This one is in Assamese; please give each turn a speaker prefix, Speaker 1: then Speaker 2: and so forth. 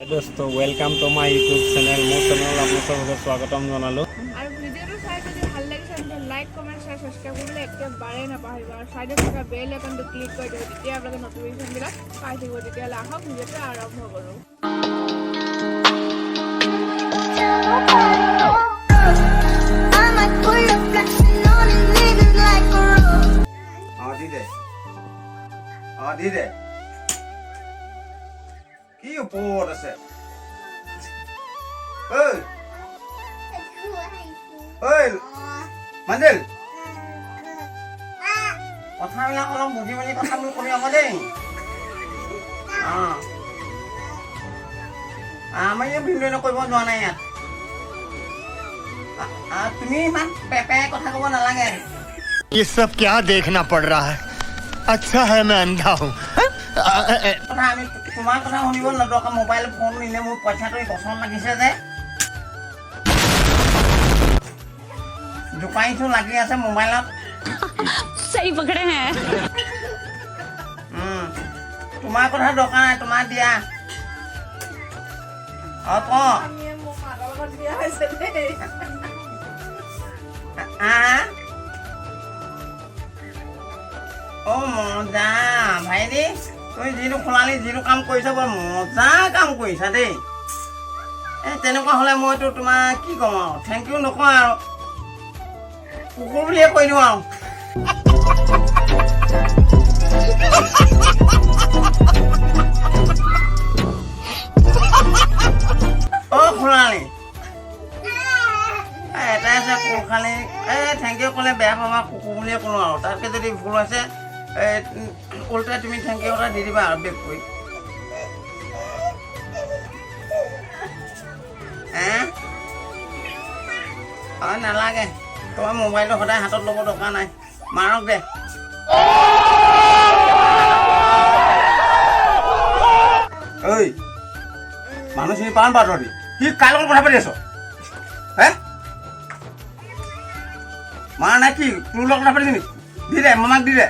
Speaker 1: दोस्तों welcome to my YouTube channel मो चैनल आप सबको स्वागतम जनालो
Speaker 2: और वीडियोটো চাই যদি ভাল লাগিছে তেন্তে লাইক কমেন্ট শেয়ার সাবস্ক্রাইব করলে একেবারে নাপাহৰিব আৰু সাইডে থকা বেল আইকনটো ক্লিক কৰি দিও তেতিয়া আপোনালোকে নটিফিকেশন বিলাক পাই থাকিব তেতিয়ালে আহক ভিডিওটো আৰম্ভ কৰো
Speaker 3: দি দে কি ওপৰত আছে ঐ ঐ মঞ্জিল কথাবিলাক অলপ বুজি মেলি কথাবোৰ কৰি হ'ব দেই আমি ভিডিঅ' নকৰিব যোৱা নাই ইয়াত তুমি ইমান পেপে কথা ক'ব নালাগে
Speaker 4: ये सब क्या देखना पड़ रहा है अच्छा है मैं अंधा हूँ
Speaker 3: কথা আমি তোমাৰ কথা শুনিব নদৰকাৰ মোবাইল ফোন নিলে মোৰ পইচাটো পচন্দ লাগিছে যে জোকাইটো লাগি আছে মোবাইলত
Speaker 5: सही पकड़े हैं
Speaker 3: তোমাৰ কথা দৰকাৰ নাই তোমাৰ দিয়া
Speaker 2: আমি মোৰ মাৰ লগত বিয়া হৈছে দেই
Speaker 3: মজা ভাইটি তুমি যিটো খোলালি যিটো কাম কৰিছা বৰ মজা কাম কৰিছা দেই তেনেকুৱা হ'লে মইতো তোমাক কি ক'ম আৰু থেংক ইউ নকওঁ আৰু কুকুৰ বুলিয়ে কৈ দিওঁ আৰু খোলালি এটাই আছে কুকুৰ খালি থেংক ইউ ক'লে বেয়া পাবা কুকুৰ বুলিয়ে ক'লো আৰু তাতকৈ যদি ভুল হৈছে উল্টাই তুমি থেংক ইউ এটা দি দিবা আৰু বেক কৰি নালাগে তোমাৰ মোবাইলটো সদায় হাতত ল'ব দৰকাৰ নাই মাৰক দে ঐ মানুহখিনি পাণ পাতৰ দি কি কাৰ লগত কথা পাতি আছ হে মাৰ নাই কি তোৰ লগত কথা পাতিছে নেকি দি দে মামাক দি দে